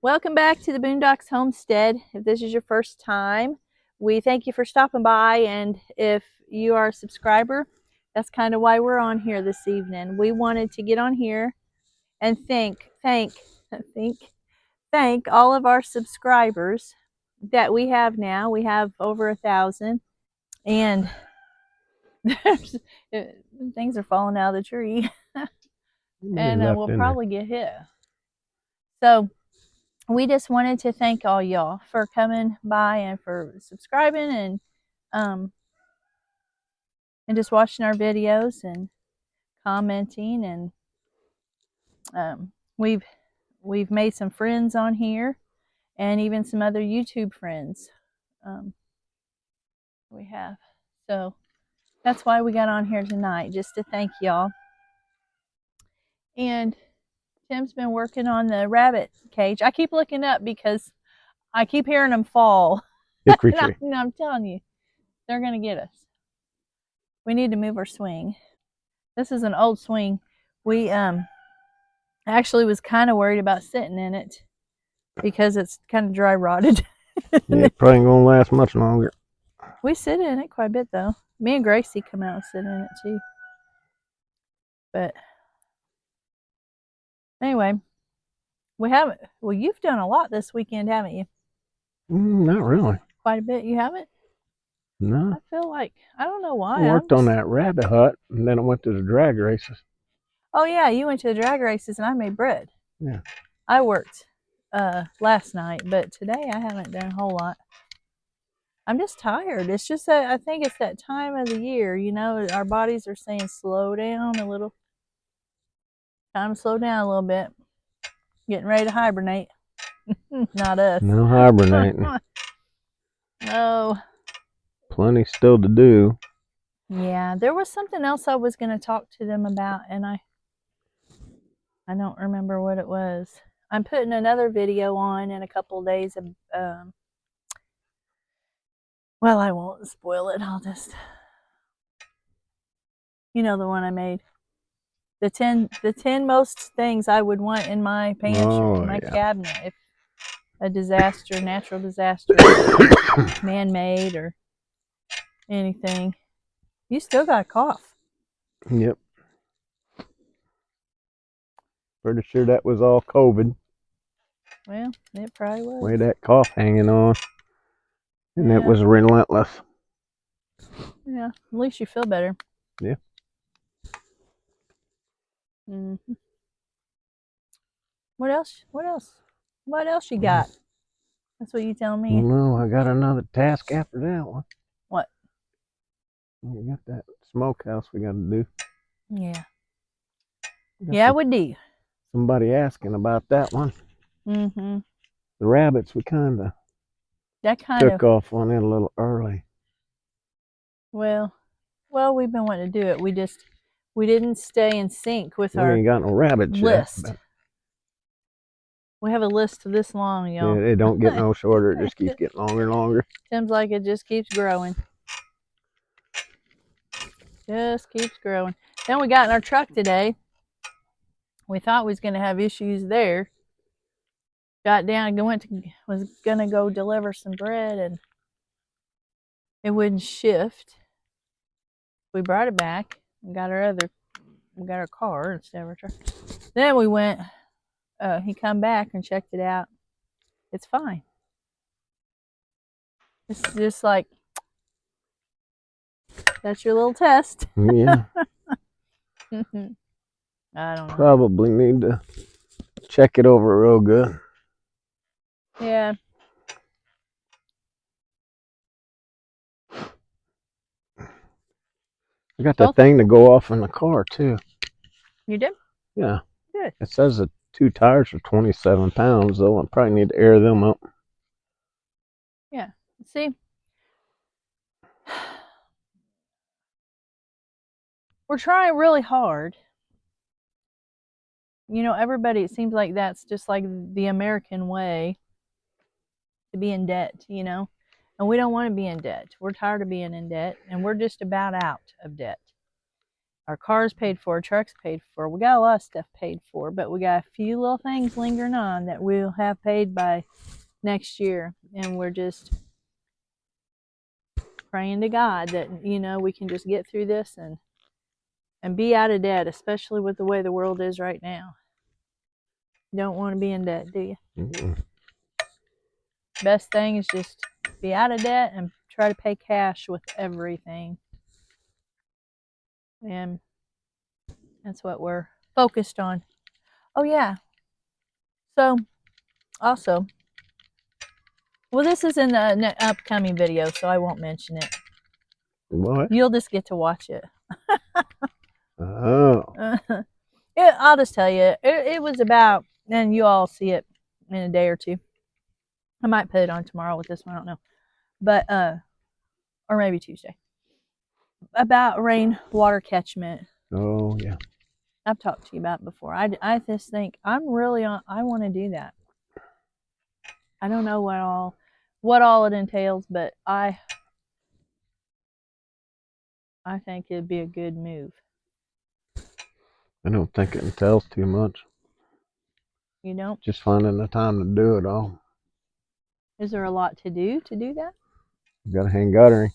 Welcome back to the Boondocks Homestead. If this is your first time, we thank you for stopping by, and if you are a subscriber, that's kind of why we're on here this evening. We wanted to get on here and thank all of our subscribers that we have now. We have over 1,000, and things are falling out of the tree, and we'll probably get hit. So we just wanted to thank all y'all for coming by and for subscribing and just watching our videos and commenting, and we've made some friends on here and even some other YouTube friends we have. So that's why we got on here tonight, just to thank y'all. And Tim's been working on the rabbit cage. I keep looking up because I keep hearing them fall. And I'm telling you, they're going to get us. We need to move our swing. This is an old swing. We actually was kind of worried about sitting in it because it's kind of dry rotted. Yeah, it probably ain't gonna last much longer. We sit in it quite a bit though. Me and Gracie come out and sit in it too. But anyway, we haven't. Well, you've done a lot this weekend, haven't you? Not really. Quite a bit. You haven't? No. I feel like, I don't know why. I worked on that rabbit hut, and then I went to the drag races. Oh yeah, you went to the drag races, and I made bread. Yeah. I worked last night, but today I haven't done a whole lot. I'm just tired. It's just that I think it's that time of the year, you know, our bodies are saying slow down a little. Time to slow down a little bit. Getting ready to hibernate. Not us. No hibernating. No. Plenty still to do. Yeah, there was something else I was going to talk to them about, and I don't remember what it was. I'm putting another video on in a couple of days. Well, I won't spoil it. I'll just, you know, the one I made. The 10 most things I would want in my pantry, my cabinet, if a disaster, natural disaster, man-made or anything. You still got a cough. Yep. Pretty sure that was all COVID. Well, it probably was. Way that cough hanging on. And yeah. It was relentless. Yeah, at least you feel better. Yeah. Mm-hmm. What else? What else? What else you got? That's what you tell me. No, I got another task after that one. What? We got that smokehouse we got to do. Yeah. Yeah, we do. Somebody asking about that one. Mm-hmm. The rabbits, we kind of took off on it a little early. Well, we've been wanting to do it. We didn't stay in sync with our ain't got no rabbits list. Yet, we have a list this long, y'all. Yeah, they don't get no shorter. It just keeps getting longer and longer. Seems like it just keeps growing. Just keeps growing. Then we got in our truck today. We thought we was going to have issues there. Got down and was going to go deliver some bread, and it wouldn't shift. We brought it back and got our car instead of our truck. Then we went, he come back and checked it out. It's fine. It's just like, that's your little test. Yeah. I don't know. Probably need to check it over real good. Yeah. I got that thing to go off in the car too. You did? Yeah. Good. It says the 2 tires are 27 pounds though. I probably need to air them up. Yeah. See? We're trying really hard. You know, everybody, it seems like that's just like the American way to be in debt, you know? And we don't want to be in debt. We're tired of being in debt, and we're just about out of debt. Our car's paid for, truck's paid for. We got a lot of stuff paid for, but we got a few little things lingering on that we'll have paid by next year. And we're just praying to God that, you know, we can just get through this and be out of debt, especially with the way the world is right now. You don't want to be in debt, do you? Mm-mm. Best thing is just be out of debt and try to pay cash with everything. And that's what we're focused on. Oh, yeah. So, also, well, this is in the upcoming video, so I won't mention it. What? You'll just get to watch it. Oh. I'll just tell you, it was about, and you all see it in a day or two. I might put it on tomorrow with this one, I don't know. But, or maybe Tuesday. About rainwater catchment. Oh, yeah. I've talked to you about it before. I just think I'm really on, I want to do that. I don't know what all it entails, but I think it'd be a good move. I don't think it entails too much. You don't? Just finding the time to do it all. Is there a lot to do that? You gotta hang guttering.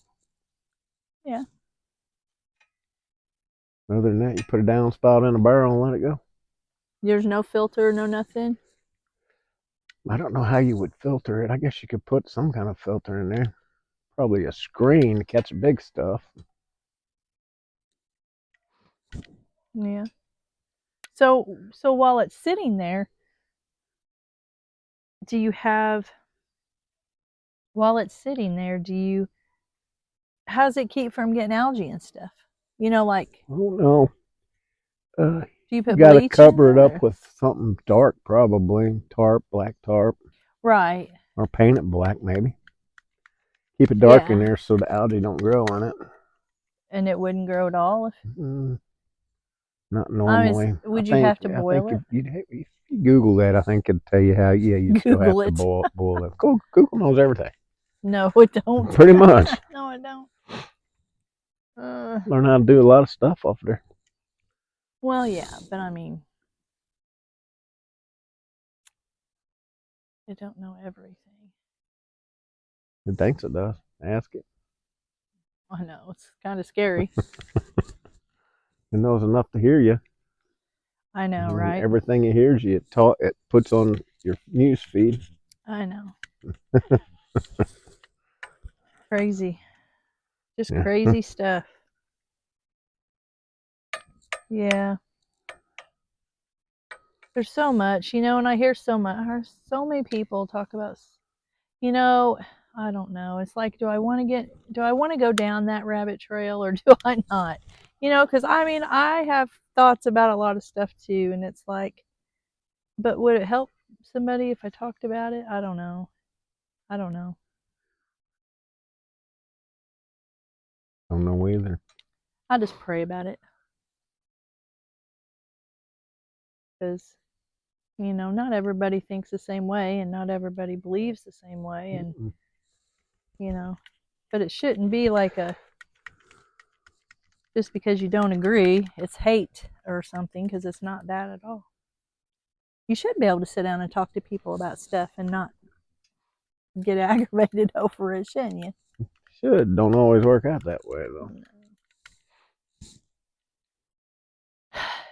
Yeah. Other than that, you put a downspout in a barrel and let it go. There's no filter, no nothing? I don't know how you would filter it. I guess you could put some kind of filter in there. Probably a screen to catch big stuff. Yeah. So while it's sitting there, how does it keep from getting algae and stuff? You know, like, Oh no. do you put You gotta bleach cover in it it? up with something dark, probably. Tarp, black tarp. Right. Or paint it black, maybe. Keep it dark in Yeah. there so the algae don't grow on it. And it wouldn't grow at all? Not normally. Would you have to boil it? If you Google that, I think it'd tell you how. Yeah, you still have to boil it. Google knows everything. No, it don't. Pretty much. No, it don't. Learn how to do a lot of stuff off there. Well, yeah, but I mean, I don't know everything. It thinks it does. Ask it. I know, it's kind of scary. It knows enough to hear you. I know, right? Everything it hears you, it puts on your news feed. I know. Crazy. Just crazy stuff. Yeah. There's so much, you know, and I hear so many people talk about, you know, I don't know. It's like, do I want to go down that rabbit trail or do I not? You know, because I mean, I have thoughts about a lot of stuff too, and it's like, but would it help somebody if I talked about it? I don't know. I don't know. Don't know either. I just pray about it. Because, you know, not everybody thinks the same way and not everybody believes the same way. And, you know, but it shouldn't be like just because you don't agree, it's hate or something, because it's not that at all. You should be able to sit down and talk to people about stuff and not get aggravated over it, shouldn't you? Should. Don't always work out that way, though. No.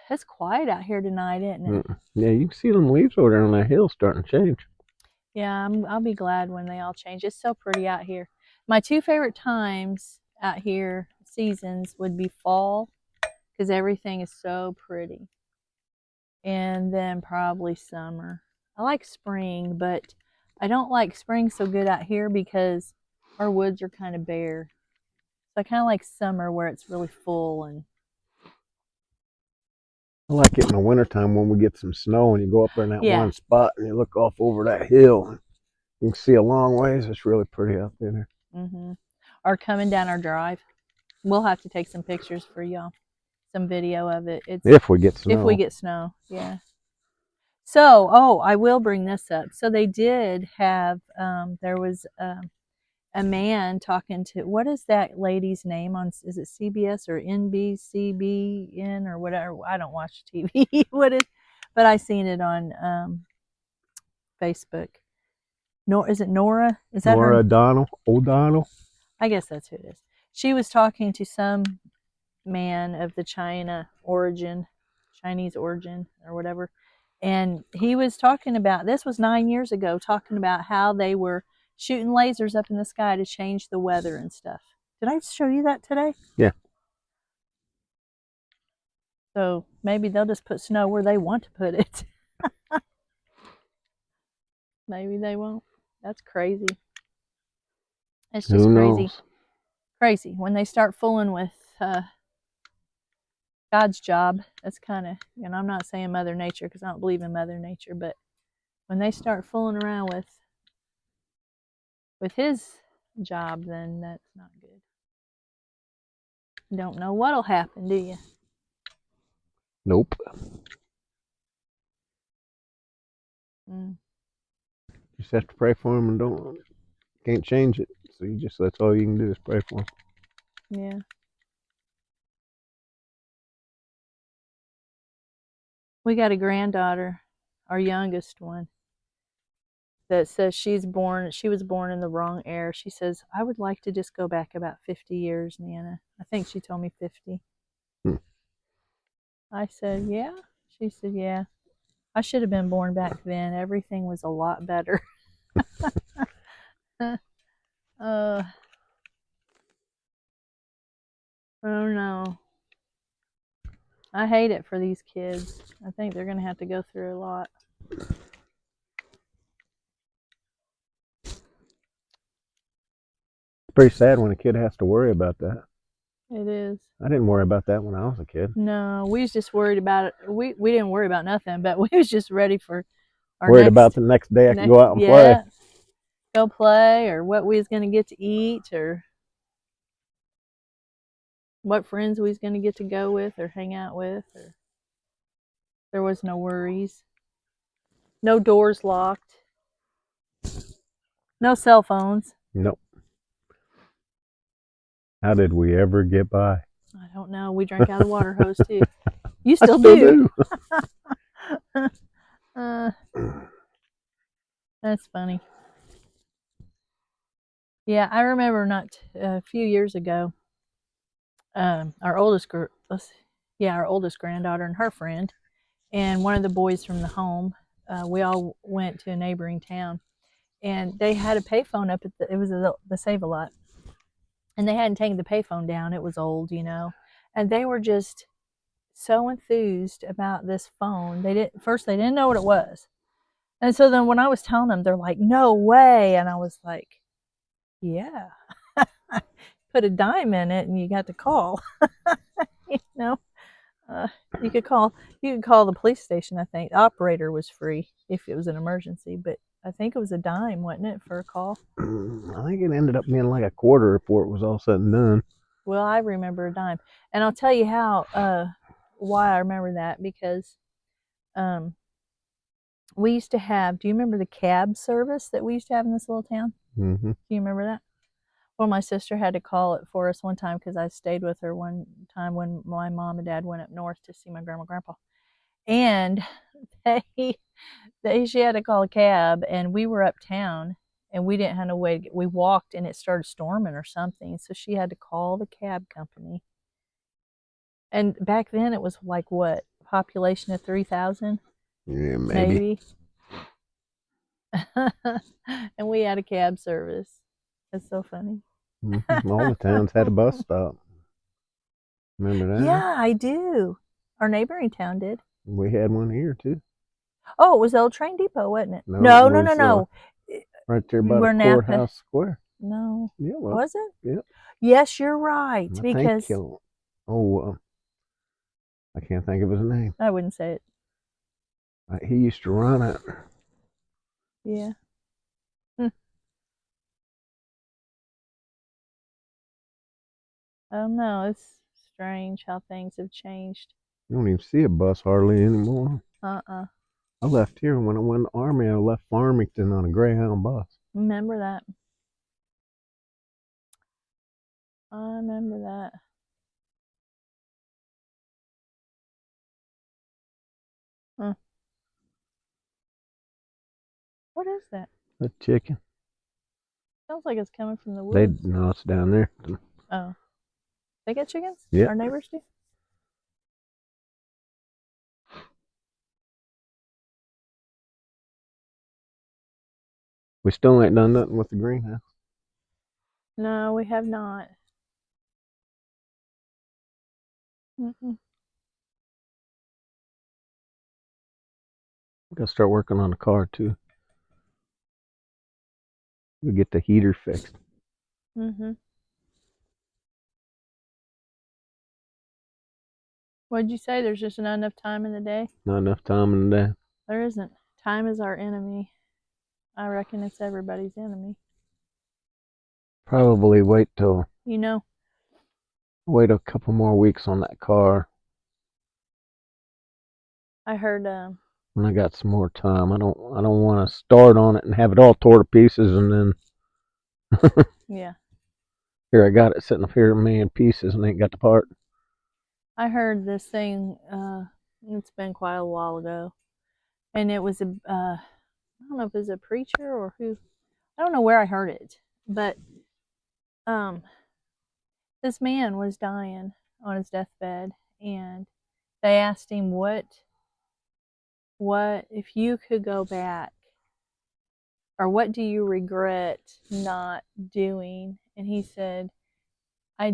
It's quiet out here tonight, isn't it? Yeah, you can see them leaves over there on that hill starting to change. Yeah, I'll be glad when they all change. It's so pretty out here. My two favorite times out here, seasons, would be fall, because everything is so pretty. And then probably summer. I like spring, but I don't like spring so good out here because our woods are kind of bare. So I kind of like summer where it's really full. And I like it in the wintertime when we get some snow and you go up there in that one spot and you look off over that hill. And you can see a long ways. It's really pretty out there. Or coming down our drive. We'll have to take some pictures for y'all. Some video of it. If we get snow. If we get snow, yeah. So, I will bring this up. So they did have, there was a man talking to, what is that lady's name on, is it CBS or NBCBN or whatever? I don't watch TV. What is, but I seen it on Facebook. Is it Nora? Is that Nora her? O'Donnell? I guess that's who it is. She was talking to some man of the Chinese origin or whatever. And he was talking about, this was 9 years ago, talking about how they were shooting lasers up in the sky to change the weather and stuff. Did I show you that today? Yeah. So maybe they'll just put snow where they want to put it. Maybe they won't. That's crazy. It's just crazy. Crazy. When they start fooling with God's job, that's kind of, I'm not saying Mother Nature because I don't believe in Mother Nature, but when they start fooling around with his job, then that's not good. You don't know what'll happen, do you? Nope. Just have to pray for him and can't change it. So that's all you can do is pray for him. Yeah. We got a granddaughter, our youngest one, that says she was born in the wrong era. She says, I would like to just go back about 50 years, Nana. I think she told me 50. I said, yeah. She said, yeah. I should have been born back then. Everything was a lot better. Oh no. I hate it for these kids. I think they're going to have to go through a lot. It's pretty sad when a kid has to worry about that. It is. I didn't worry about that when I was a kid. No, we was just worried about it. We didn't worry about nothing, but we was just ready for our worried about the next day I could go out and play. Go play, or what we was going to get to eat, or what friends we was going to get to go with or hang out with. Or there was no worries. No doors locked. No cell phones. Nope. How did we ever get by? I don't know. We drank out of the water hose too. You still do. That's funny. Yeah, I remember not a few years ago. Our oldest granddaughter and her friend, and one of the boys from the home. We all went to a neighboring town, and they had a payphone up at it was the Save-A-Lot, and they hadn't taken the payphone down. It was old, and they were just so enthused about this phone. They didn't know what it was, and so then when I was telling them, they're like, "No way!" And I was like, "Yeah." Put a dime in it and you got to call. you could call the police station. I think the operator was free if it was an emergency, but I think it was a dime, wasn't it, for a call? I think it ended up being like a quarter before it was all said and done. Well, I remember a dime, and I'll tell you why I remember that, because we used to have, do you remember the cab service that we used to have in this little town? Mm-hmm. Do you remember that? Well, my sister had to call it for us one time because I stayed with her one time when my mom and dad went up north to see my grandma and grandpa. And she had to call a cab, and we were uptown, and we didn't have no way to we walked, and it started storming or something. So she had to call the cab company. And back then it was like what? Population of 3,000? Yeah, maybe. And we had a cab service. That's so funny. Mm-hmm. All the towns had a bus stop. Remember that? Yeah, I do. Our neighboring town did. We had one here too. Oh, it was the old train depot, wasn't it? No. Right there by the courthouse square. No. Yeah, was it? Yeah. Yes, you're right. I can't think of his name. I wouldn't say it. He used to run it. Yeah. I don't know. It's strange how things have changed. You don't even see a bus hardly anymore. I left here when I went in the Army. I left Farmington on a Greyhound bus. Remember that. I remember that. Huh. What is that? A chicken. Sounds like it's coming from the woods. No, it's down there. Oh. They got chickens? Yeah. Our neighbors do? We still ain't done nothing with the greenhouse. No, we have not. Mm-mm. We gotta start working on the car too. We get the heater fixed. Mm-hmm. What'd you say? There's just not enough time in the day? Not enough time in the day. There isn't. Time is our enemy. I reckon it's everybody's enemy. Probably wait till. You know. Wait a couple more weeks on that car. I heard. When I got some more time, I don't want to start on it and have it all tore to pieces and then. Yeah. Here I got it sitting up here in pieces and ain't got the part. I heard this thing. It's been quite a while ago, and it was a. I don't know if it was a preacher or who. I don't know where I heard it, but this man was dying on his deathbed, and they asked him what if you could go back, or what do you regret not doing? And he said, I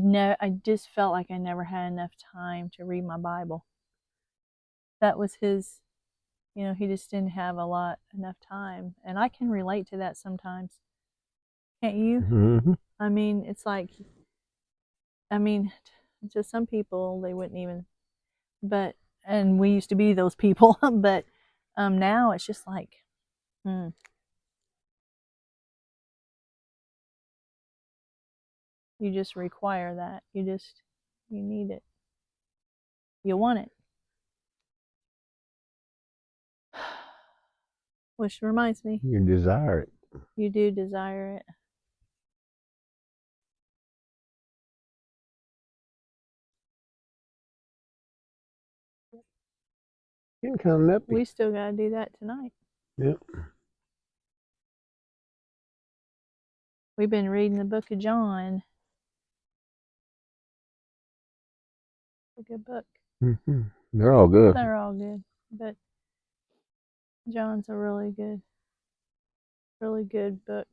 just felt like I never had enough time to read my Bible. That was his, he just didn't have enough time. And I can relate to that sometimes. Can't you? Mm-hmm. I mean, it's like, to some people, they wouldn't even, and we used to be those people, but now it's just like, you just require that. You need it. You want it. Which reminds me. You desire it. You do desire it. Getting kind of nippy. We still got to do that tonight. Yep. We've been reading the book of John. It's a good book. Mm-hmm. They're all good. They're all good, but John's a really good book.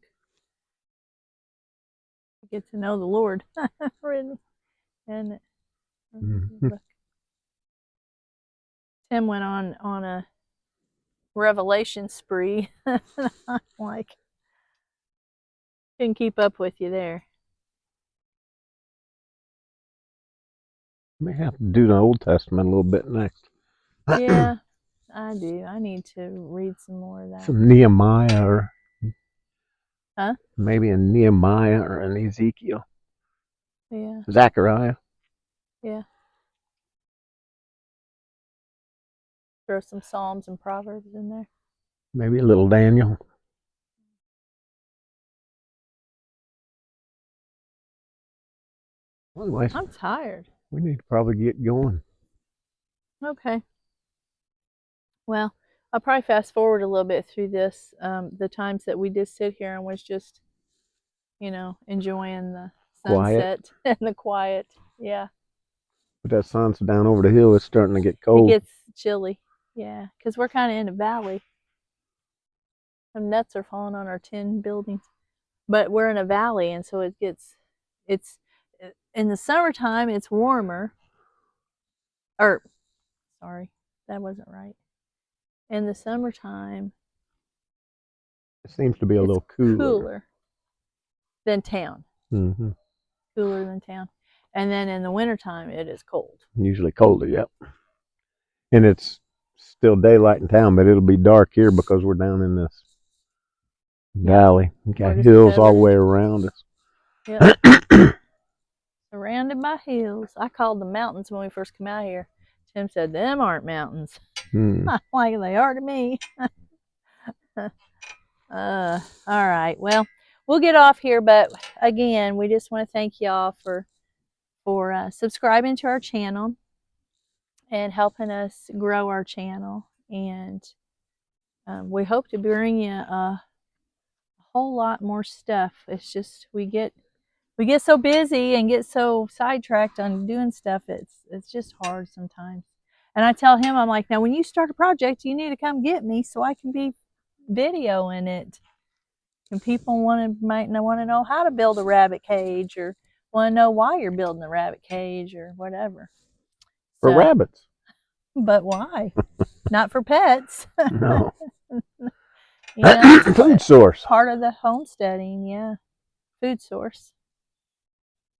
You get to know the Lord, really, isn't it? Mm-hmm. Tim went on a revelation spree. I'm like, couldn't keep up with you there. May have to do the Old Testament a little bit next. Yeah, I do. I need to read some more of that. Some Nehemiah or huh? Maybe a Nehemiah or an Ezekiel. Yeah. Zechariah. Yeah. Throw some Psalms and Proverbs in there. Maybe a little Daniel. Anyway, I'm tired. We need to probably get going. Okay. Well, I'll probably fast forward a little bit through this. The times that we did sit here and was just, enjoying the sunset and the quiet. Yeah. But that sun's down over the hill. It's starting to get cold. It gets chilly. Yeah, because we're kind of in a valley. Some nuts are falling on our tin buildings, but we're in a valley, and so it's in the summertime it's warmer. Or, sorry, that wasn't right. In the summertime, it seems to be a little cooler than town. Mm-hmm. Cooler than town. And then in the wintertime, it is cold. Usually colder, yep. And it's still daylight in town, but it'll be dark here because we're down in this valley. We got hills all the way around us. Yep. Surrounded by hills. I called them mountains when we first came out here. Tim said, them aren't mountains. Like they are to me. All right. Well, we'll get off here, but again, we just want to thank y'all for for subscribing to our channel and helping us grow our channel. And we hope to bring you a whole lot more stuff. It's just we get so busy and get so sidetracked on doing stuff. It's just hard sometimes. And I tell him, I'm like, now when you start a project, you need to come get me so I can be videoing it. And people might want to know how to build a rabbit cage, or want to know why you're building a rabbit cage or whatever. For rabbits. But why? Not for pets. No. Food source. Part of the homesteading, yeah. Food source.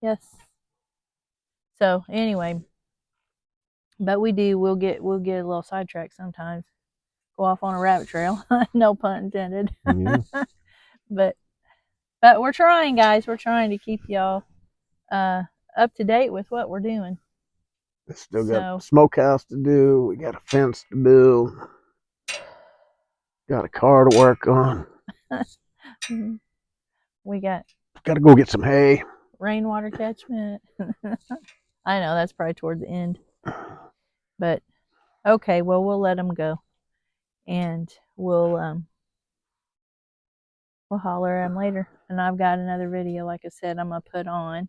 Yes. So anyway, but we'll get a little sidetracked sometimes. Go off on a rabbit trail. No pun intended. Yeah. But we're trying, guys. We're trying to keep y'all up to date with what we're doing. Still got a smokehouse to do. We got a fence to build. Got a car to work on. We got to go get some hay. Rainwater catchment. I know that's probably toward the end. But okay, well, we'll let them go. And we'll holler at them later. And I've got another video, like I said, I'm going to put on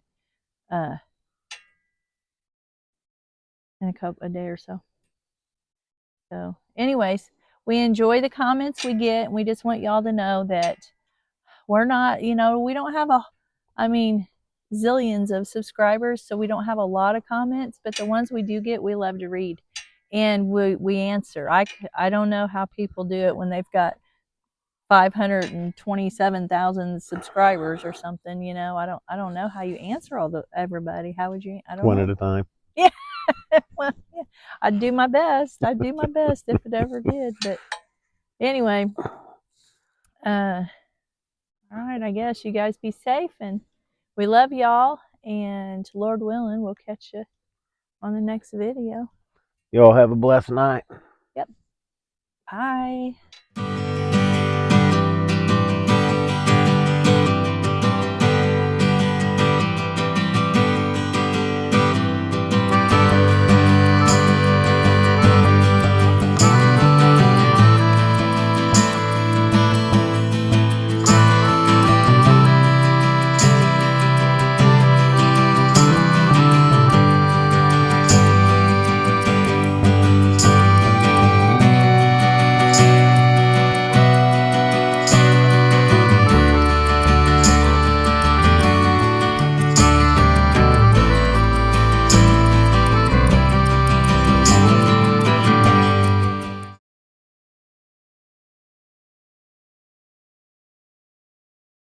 in a day or so. So anyways, we enjoy the comments we get. And we just want y'all to know that we're not, we don't have zillions of subscribers, so we don't have a lot of comments, but the ones we do get, we love to read. And we answer. I don't know how people do it when they've got 527,000 subscribers or something. I don't know how you answer everybody. How would you? I don't know. One at a time. Yeah. Well, yeah. I'd do my best if it ever did. But anyway, all right. I guess you guys be safe, and we love y'all. And Lord willing, we'll catch you on the next video. Y'all have a blessed night. Yep. Bye.